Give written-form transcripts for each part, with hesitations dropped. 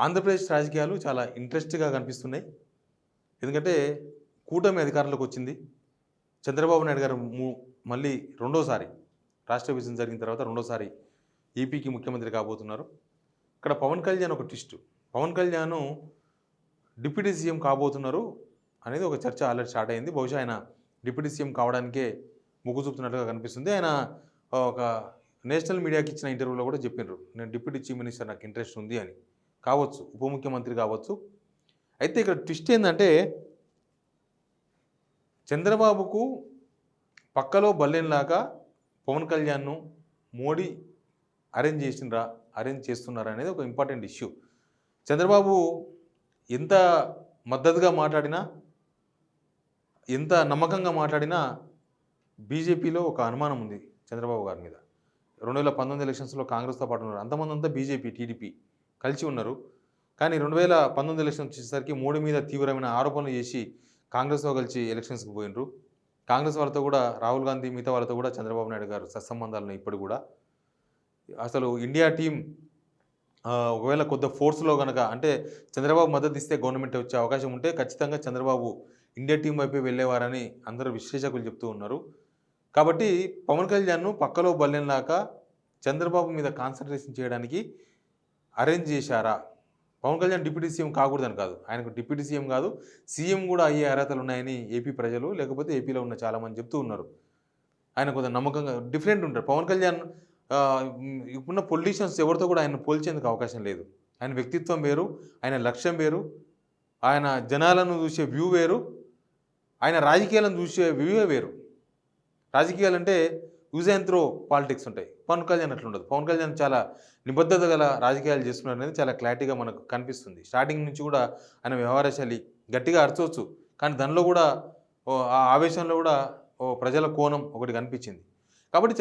ఆంధ్రప్రదేశ్ రాజకీయాలు చాలా ఇంట్రెస్ట్‌గా కనిపిస్తున్నాయి. ఎందుకంటే కూటమి అధికారంలోకి వచ్చింది. చంద్రబాబు నాయుడు గారు మళ్ళీ రెండోసారి రాష్ట్ర విభజన జరిగిన తర్వాత రెండోసారి ఏపీకి ముఖ్యమంత్రి కాబోతున్నారు. ఇక్కడ పవన్ కళ్యాణ్ ఒక twist. Pawan Kalyan deputy CM కాబోతున్నారు అనేది ఒక చర్చ ఆల్రెడీ స్టార్ట్ అయింది. బహుశా ఆయన డిప్యూటీ సీఎం కావడానికే మొగ్గు చూపుతున్నట్టుగా కనిపిస్తుంది. ఆయన ఒక నేషనల్ మీడియాకి ఇచ్చిన ఇంటర్వ్యూలో కూడా చెప్పినారు, నేను డిప్యూటీ చీఫ్ మినిస్టర్ నాకు ఇంట్రెస్ట్ ఉంది అని. కావచ్చు, ఉప ముఖ్యమంత్రి కావచ్చు. అయితే ఇక్కడ ట్విస్ట్ ఏంటంటే చంద్రబాబుకు పక్కలో బల్లెంలాగా పవన్ కళ్యాణ్ను మోడీ అరేంజ్ చేస్తున్నారా అనేది ఒక ఇంపార్టెంట్ ఇష్యూ. చంద్రబాబు ఎంత మద్దతుగా మాట్లాడినా, ఎంత నమ్మకంగా మాట్లాడినా బీజేపీలో ఒక అనుమానం ఉంది చంద్రబాబు గారి మీద. 2019 ఎలక్షన్స్లో కాంగ్రెస్తో పాటు ఉన్నారు. అంతమంది అంతా బీజేపీ, టీడీపీ కలిసి ఉన్నారు. కానీ 2019 ఎలక్షన్ వచ్చేసరికి మోడీ మీద తీవ్రమైన ఆరోపణలు చేసి కాంగ్రెస్తో కలిసి ఎలక్షన్స్కి పోయినరు. కాంగ్రెస్ వాళ్ళతో కూడా రాహుల్ గాంధీ మిగతా వాళ్ళతో కూడా చంద్రబాబు నాయుడు గారు సత్సంబంధాలను ఇప్పుడు కూడా. అసలు ఇండియా టీం ఒకవేళ కొద్ది ఫోర్స్లో కనుక అంటే చంద్రబాబు మద్దతు ఇస్తే గవర్నమెంట్ వచ్చే అవకాశం ఉంటే ఖచ్చితంగా చంద్రబాబు ఇండియా టీం వైపే వెళ్ళేవారని అందరూ విశ్లేషకులు చెప్తూ ఉన్నారు. కాబట్టి పవన్ కళ్యాణ్ను పక్కలో బల్లెంలాగా చంద్రబాబు మీద కాన్సన్ట్రేషన్ చేయడానికి అరేంజ్ చేశారా? పవన్ కళ్యాణ్ డిప్యూటీ సీఎం కాకూడదని కాదు, ఆయనకు డిప్యూటీ సీఎం కాదు, సీఎం కూడా అయ్యే అర్హతలు ఉన్నాయని ఏపీ ప్రజలు లేకపోతే ఏపీలో ఉన్న చాలామంది చెప్తూ ఉన్నారు. ఆయన కొంత నమ్మకంగా డిఫరెంట్ ఉంటారు. పవన్ కళ్యాణ్ ఇప్పుడున్న పొలిటీషియన్స్ ఎవరితో కూడా ఆయన పోల్చేందుకు అవకాశం లేదు. ఆయన వ్యక్తిత్వం వేరు, ఆయన లక్ష్యం వేరు, ఆయన జనాలను చూసే వ్యూ వేరు, ఆయన రాజకీయాలను చూసే వ్యూవే వేరు. రాజకీయాలు అంటే యూజ్ అండ్ త్రో పాలిటిక్స్ ఉంటాయి. పవన్ కళ్యాణ్ అట్లా ఉండదు. పవన్ కళ్యాణ్ చాలా నిబద్ధత గల రాజకీయాలు చేస్తున్నారు అనేది చాలా క్లారిటీగా మనకు కనిపిస్తుంది. స్టార్టింగ్ నుంచి కూడా ఆయన వ్యవహార శైలి గట్టిగా అరచవచ్చు, కానీ దానిలో కూడా ఆ ఆవేశంలో కూడా ప్రజల కోణం ఒకటి కనిపించింది. కాబట్టి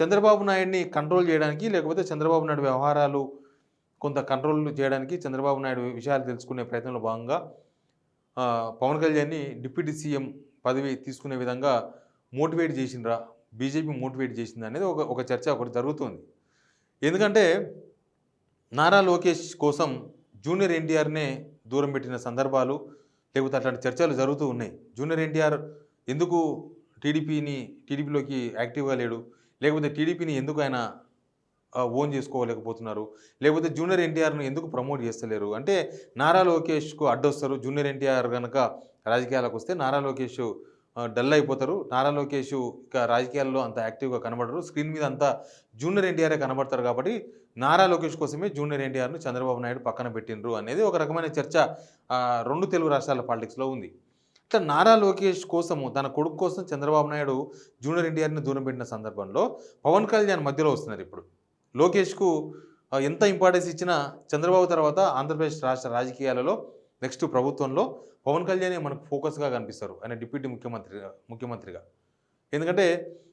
చంద్రబాబు నాయుడిని కంట్రోల్ చేయడానికి లేకపోతే చంద్రబాబు నాయుడు వ్యవహారాలు కొంత కంట్రోల్ చేయడానికి చంద్రబాబు నాయుడు విషయాలు తెలుసుకునే ప్రయత్నంలో భాగంగా పవన్ కళ్యాణ్ని డిప్యూటీ సీఎం పదవి తీసుకునే విధంగా మోటివేట్ చేసిండ్రా, బీజేపీ మోటివేట్ చేసింది అనేది ఒక చర్చ ఒకటి జరుగుతుంది. ఎందుకంటే నారా లోకేష్ కోసం జూనియర్ ఎన్టీఆర్నే దూరం పెట్టిన సందర్భాలు లేకపోతే అట్లాంటి చర్చలు జరుగుతూ ఉన్నాయి. జూనియర్ ఎన్టీఆర్ ఎందుకు టీడీపీలోకి యాక్టివ్గా లేడు, లేకపోతే టీడీపీని ఎందుకు ఆయన ఓన్ చేసుకోలేకపోతున్నారు, లేకపోతే జూనియర్ ఎన్టీఆర్ను ఎందుకు ప్రమోట్ చేస్తలేరు అంటే నారా లోకేష్కు అడ్డొస్తారు. జూనియర్ ఎన్టీఆర్ కనుక రాజకీయాలకు వస్తే నారా లోకేష్ డల్ అయిపోతారు. నారా లోకేష్ ఇక రాజకీయాల్లో అంత యాక్టివ్గా కనబడరు, స్క్రీన్ మీద అంతా జూనియర్ ఎన్టీఆరే కనబడతారు. కాబట్టి నారా లోకేష్ కోసమే జూనియర్ ఎన్టీఆర్ను చంద్రబాబు నాయుడు పక్కన పెట్టినరు అనేది ఒక రకమైన చర్చ రెండు తెలుగు రాష్ట్రాల పాలిటిక్స్లో ఉంది. ఇట్లా నారా లోకేష్ కోసము తన కొడుకు కోసం చంద్రబాబు నాయుడు జూనియర్ ఎన్టీఆర్ని దూరం పెట్టిన సందర్భంలో పవన్ కళ్యాణ్ మధ్యలో వస్తున్నారు. ఇప్పుడు లోకేష్కు ఎంత ఇంపార్టెన్స్ ఇచ్చినా చంద్రబాబు తర్వాత ఆంధ్రప్రదేశ్ రాష్ట్ర రాజకీయాలలో నెక్స్ట్ ప్రభుత్వంలో పవన్ కళ్యాణే మనకు ఫోకస్గా కనిపిస్తారు ఆయన డిప్యూటీ ముఖ్యమంత్రిగా. ఎందుకంటే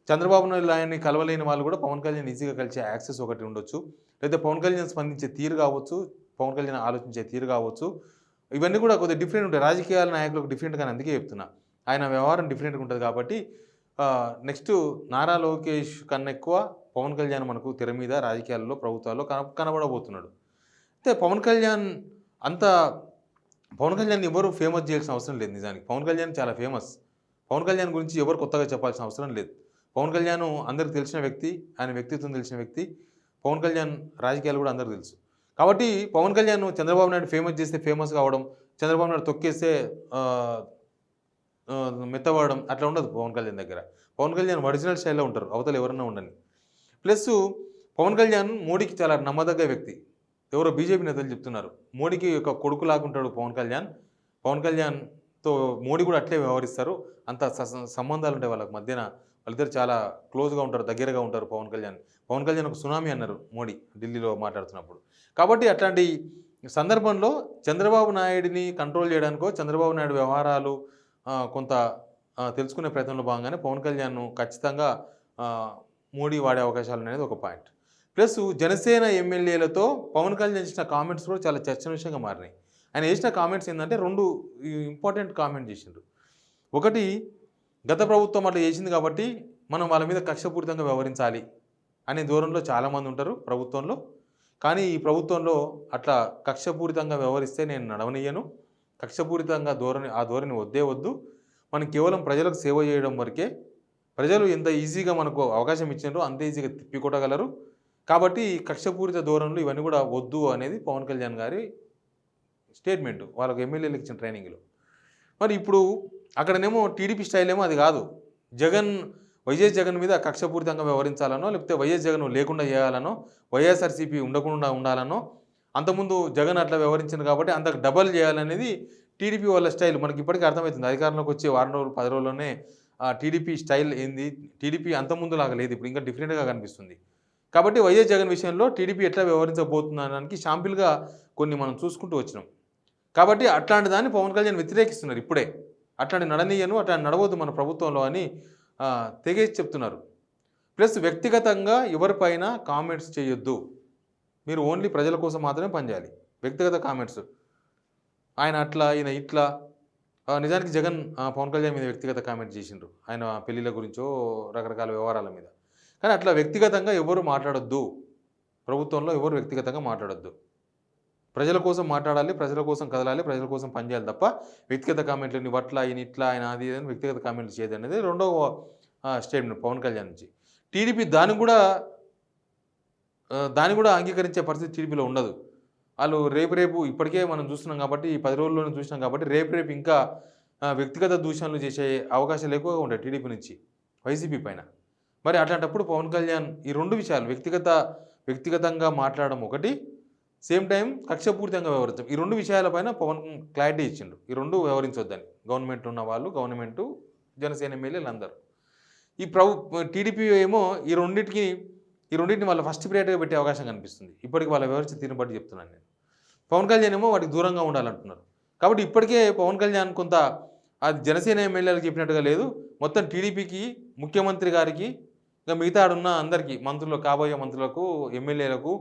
చంద్రబాబు నాయుడు ఆయన్ని కలవలేని వాళ్ళు కూడా పవన్ కళ్యాణ్ ఈజీగా కలిసే యాక్సెస్ ఒకటి ఉండొచ్చు, లేదా పవన్ కళ్యాణ్ స్పందించే తీరు కావచ్చు, పవన్ కళ్యాణ్ ఆలోచించే తీరు కావచ్చు, ఇవన్నీ కూడా కొద్దిగా డిఫరెంట్ ఉంటాయి. రాజకీయాల నాయకులకు డిఫరెంట్గానే అందుకే చెప్తున్నా, ఆయన వ్యవహారం డిఫరెంట్గా ఉంటుంది. కాబట్టి నెక్స్ట్ నారా లోకేష్ కన్నా ఎక్కువ పవన్ కళ్యాణ్ మనకు తెర మీద రాజకీయాల్లో ప్రభుత్వాల్లో కనబడబోతున్నాడు. అయితే పవన్ కళ్యాణ్ ఎవరు ఫేమస్ చేయాల్సిన అవసరం లేదు. నిజానికి పవన్ కళ్యాణ్ చాలా ఫేమస్. పవన్ కళ్యాణ్ గురించి ఎవరు కొత్తగా చెప్పాల్సిన అవసరం లేదు. పవన్ కళ్యాణ్ అందరికి తెలిసిన వ్యక్తి, ఆయన వ్యక్తిత్వం తెలిసిన వ్యక్తి. పవన్ కళ్యాణ్ రాజకీయాలు కూడా అందరికి తెలుసు. కాబట్టి పవన్ కళ్యాణ్ చంద్రబాబు నాయుడు ఫేమస్ చేస్తే ఫేమస్ కావడం, చంద్రబాబు నాయుడు తొక్కేస్తే మెత్తబడడం అట్లా ఉండదు పవన్ కళ్యాణ్ దగ్గర. పవన్ కళ్యాణ్ ఒరిజినల్ స్టైల్లో ఉంటారు, అవతల ఎవరన్నా ఉండని. ప్లస్ పవన్ కళ్యాణ్ మోడీకి చాలా నమ్మదగ్గ వ్యక్తి. ఎవరో బీజేపీ నేతలు చెప్తున్నారు మోడీకి ఒక కొడుకు లాగుంటాడు పవన్ కళ్యాణ్. పవన్ కళ్యాణ్తో మోడీ కూడా అట్లే వ్యవహరిస్తారు, అంత సంబంధాలు ఉంటాయి వాళ్ళకి మధ్యన. వాళ్ళిద్దరు చాలా క్లోజ్గా ఉంటారు, దగ్గరగా ఉంటారు. పవన్ కళ్యాణ్ ఒక సునామీ అన్నారు మోడీ ఢిల్లీలో మాట్లాడుతున్నప్పుడు. కాబట్టి అట్లాంటి సందర్భంలో చంద్రబాబు నాయుడిని కంట్రోల్ చేయడానికో చంద్రబాబు నాయుడు వ్యవహారాలు కొంత తెలుసుకునే ప్రయత్నంలో భాగంగానే పవన్ కళ్యాణ్ను ఖచ్చితంగా మోడీ వాడే అవకాశాలు అనేది ఒక పాయింట్. ప్లస్ జనసేన ఎమ్మెల్యేలతో పవన్ కళ్యాణ్ చేసిన కామెంట్స్ కూడా చాలా చర్చనీయాంశంగా మారినాయి. ఆయన చేసిన కామెంట్స్ ఏంటంటే రెండు ఇంపార్టెంట్ కామెంట్ చేసిండ్రు. ఒకటి, గత ప్రభుత్వం అట్లా చేసింది కాబట్టి మనం వాళ్ళ మీద కక్షపూరితంగా వ్యవహరించాలి అనే ధోరణిలో చాలామంది ఉంటారు ప్రభుత్వంలో. కానీ ఈ ప్రభుత్వంలో అట్లా కక్షపూరితంగా వ్యవహరిస్తే నేను నడవనియ్యను. కక్షపూరితంగా ఆ ధోరణి వద్దే వద్దు. మనం కేవలం ప్రజలకు సేవ చేయడం వరకే. ప్రజలు ఎంత ఈజీగా మనకు అవకాశం ఇచ్చినారో అంత ఈజీగా తిప్పికొట్టగలరు. కాబట్టి ఈ కక్షపూరిత ధోరణులు ఇవన్నీ కూడా వద్దు అనేది పవన్ కళ్యాణ్ గారి స్టేట్మెంట్ వాళ్ళకు ఎమ్మెల్యేలకు ఇచ్చిన ట్రైనింగ్లో. మరి ఇప్పుడు అక్కడనేమో టీడీపీ స్టైల్ ఏమో అది కాదు. వైఎస్ జగన్ మీద కక్షపూరితంగా వ్యవహరించాలనో, లేకపోతే వైఎస్ జగన్ లేకుండా చేయాలనో, వైఎస్ఆర్సీపీ ఉండకుండా ఉండాలనో, అంతకుముందు జగన్ అట్లా వ్యవహరించింది కాబట్టి అంతకు డబల్ చేయాలనేది టీడీపీ వాళ్ళ స్టైల్. మనకి ఇప్పటికీ అర్థమవుతుంది. అధికారంలోకి వచ్చే వారం రోజులు 10 రోజుల్లోనే టీడీపీ స్టైల్ ఏంది, టీడీపీ అంతకుముందు లాగా లేదు, ఇప్పుడు ఇంకా డిఫరెంట్గా కనిపిస్తుంది. కాబట్టి వైఎస్ జగన్ విషయంలో టీడీపీ ఎట్లా వ్యవహరించబోతుందనడానికి శాంపిల్గా కొన్ని మనం చూసుకుంటూ వచ్చినాం. కాబట్టి అట్లాంటి దాన్ని పవన్ కళ్యాణ్ వ్యతిరేకిస్తున్నారు ఇప్పుడే. అట్లాంటి నడనీయను, అట్లాంటి నడవద్దు మన ప్రభుత్వంలో అని తెగేసి చెప్తున్నారు. ప్లస్ వ్యక్తిగతంగా ఎవరిపైన కామెంట్స్ చేయొద్దు. మీరు ఓన్లీ ప్రజల కోసం మాత్రమే పనిచేయాలి. వ్యక్తిగత కామెంట్స్ ఆయన అట్లా, ఈయన ఇట్లా. నిజానికి జగన్ పవన్ కళ్యాణ్ మీద వ్యక్తిగత కామెంట్ చేసిండ్రు, ఆయన పెళ్లిళ్ళ గురించో రకరకాల వ్యవహారాల మీద. కానీ అట్లా వ్యక్తిగతంగా ఎవరు మాట్లాడొద్దు. ప్రభుత్వంలో ఎవరు వ్యక్తిగతంగా మాట్లాడొద్దు. ప్రజల కోసం మాట్లాడాలి, ప్రజల కోసం కదలాలి, ప్రజల కోసం పనిచేయాలి తప్ప వ్యక్తిగత కామెంట్లు నీ వట్ల ఆయన ఇట్లా ఆయన అది అని వ్యక్తిగత కామెంట్లు చేయదు అనేది రెండవ స్టేట్మెంట్ పవన్ కళ్యాణ్ నుంచి. టీడీపీ దాన్ని కూడా అంగీకరించే పరిస్థితి టీడీపీలో ఉండదు. వాళ్ళు రేపు ఇప్పటికే మనం చూస్తున్నాం కాబట్టి, ఈ 10 రోజుల్లోనే చూసినాం కాబట్టి రేపు ఇంకా వ్యక్తిగత దూషణలు చేసే అవకాశాలు ఎక్కువగా ఉంటాయి టీడీపీ నుంచి వైసీపీ పైన. మరి అట్లాంటప్పుడు పవన్ కళ్యాణ్ ఈ రెండు విషయాలు వ్యక్తిగతంగా మాట్లాడడం ఒకటి, సేమ్ టైం కక్షపూరితంగా వ్యవహరించడం, ఈ రెండు విషయాలపైన పవన్ క్లారిటీ ఇచ్చిండు. ఈ రెండు వ్యవహరించొద్దని గవర్నమెంట్ ఉన్న వాళ్ళు, గవర్నమెంటు, జనసేన ఎమ్మెల్యేలు అందరూ. ఈ టీడీపీ ఏమో ఈ రెండింటిని వాళ్ళ ఫస్ట్ ప్రియారిటీగా పెట్టే అవకాశం కనిపిస్తుంది. ఇప్పటికి వాళ్ళ వ్యవహరించిన తీరుని బట్టి చెప్తున్నాను నేను. పవన్ కళ్యాణ్ ఏమో వాటికి దూరంగా ఉండాలంటున్నారు. కాబట్టి ఇప్పటికే పవన్ కళ్యాణ్ కొంత అది జనసేన ఎమ్మెల్యేలకు చెప్పినట్టుగా లేదు, మొత్తం టీడీపీకి, ముఖ్యమంత్రి గారికి, ఇంకా మిగతా ఆడున్న అందరికీ, మంత్రులు, కాబోయే మంత్రులకు, ఎమ్మెల్యేలకు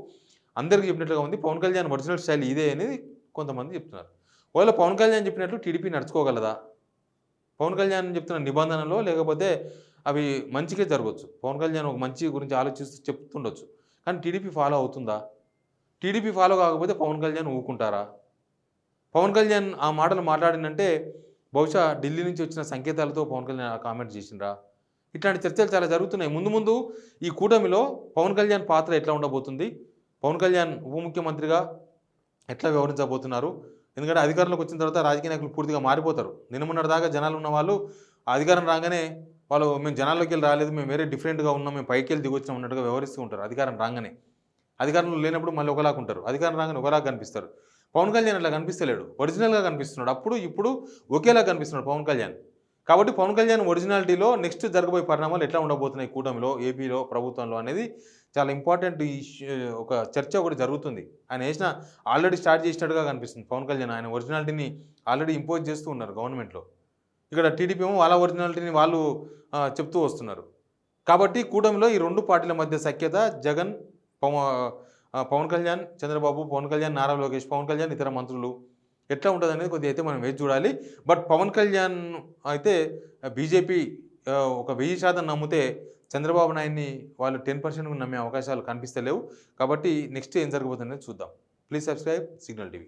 అందరికీ చెప్పినట్లుగా ఉంది. పవన్ కళ్యాణ్ ఒరిజినల్ స్టైల్ ఇదే అనేది కొంతమంది చెప్తున్నారు. ఒకవేళ పవన్ కళ్యాణ్ చెప్పినట్లు టీడీపీ నడుచుకోగలదా? పవన్ కళ్యాణ్ చెప్తున్న నిబంధనలో లేకపోతే అవి మంచిగా జరగవచ్చు. పవన్ కళ్యాణ్ ఒక మంచి గురించి ఆలోచిస్తూ చెప్తుండొచ్చు. కానీ టీడీపీ ఫాలో అవుతుందా? టీడీపీ ఫాలో కాకపోతే పవన్ కళ్యాణ్ ఊరుకుంటారా? పవన్ కళ్యాణ్ ఆ మాటలు మాట్లాడినంటే బహుశా ఢిల్లీ నుంచి వచ్చిన సంకేతాలతో పవన్ కళ్యాణ్ కామెంట్ చేసిండ్రా? ఇట్లాంటి చర్చలు చాలా జరుగుతున్నాయి. ముందు ఈ కూటమిలో పవన్ కళ్యాణ్ పాత్ర ఎట్లా ఉండబోతుంది, పవన్ కళ్యాణ్ ఉప ముఖ్యమంత్రిగా ఎట్లా వ్యవహరించబోతున్నారు? ఎందుకంటే అధికారంలోకి వచ్చిన తర్వాత రాజకీయ నాయకులు పూర్తిగా మారిపోతారు. నిన్నమొన్నటి దాకా జనాలు ఉన్న వాళ్ళు అధికారం రాగానే వాళ్ళు మేము జనాల్లోకి వెళ్ళి రాలేదు, మేము వేరే డిఫరెంట్గా ఉన్నాం, మేము పైకి వెళ్ళి దిగొచ్చినాం అన్నట్టుగా వ్యవహరిస్తూ ఉంటారు. అధికారం రాగానే, అధికారంలో లేనప్పుడు మళ్ళీ ఒకలాగా ఉంటారు, అధికారం రాగానే ఒకలాగా కనిపిస్తారు. పవన్ కళ్యాణ్ అట్లా కనిపిస్తలేడు, ఒరిజినల్గా కనిపిస్తున్నాడు. అప్పుడు ఇప్పుడు ఒకేలా కనిపిస్తున్నాడు పవన్ కళ్యాణ్. కాబట్టి పవన్ కళ్యాణ్ ఒరిజినాలిటీలో నెక్స్ట్ జరగబోయే పరిణామాలు ఎట్లా ఉండబోతున్నాయి కూటమిలో, ఏపీలో, ప్రభుత్వంలో అనేది చాలా ఇంపార్టెంట్ ఒక చర్చ ఒకటి జరుగుతుంది. ఆయన ఆల్రెడీ స్టార్ట్ చేసినట్టుగా కనిపిస్తుంది పవన్ కళ్యాణ్. ఆయన ఒరిజినాలిటీని ఆల్రెడీ ఇంపోజ్ చేస్తూ ఉన్నారు గవర్నమెంట్లో. ఇక్కడ టీడీపీ ఏమో వాళ్ళ ఒరిజినాలిటీని వాళ్ళు చెప్తూ వస్తున్నారు. కాబట్టి కూటమిలో ఈ రెండు పార్టీల మధ్య సఖ్యత జగన్, పవన్ కళ్యాణ్, చంద్రబాబు, పవన్ కళ్యాణ్, నారా లోకేష్, పవన్ కళ్యాణ్, ఇతర మంత్రులు ఎట్లా ఉంటుంది అనేది కొద్దిగా అయితే మనం వేచి చూడాలి. బట్ పవన్ కళ్యాణ్ అయితే బీజేపీ ఒక 1000% నమ్మితే చంద్రబాబు నాయుడిని వాళ్ళు 10% నమ్మే అవకాశాలు కనిపిస్తలేవు. కాబట్టి నెక్స్ట్ ఏం జరగబోతుందనేది చూద్దాం. Please subscribe signal TV.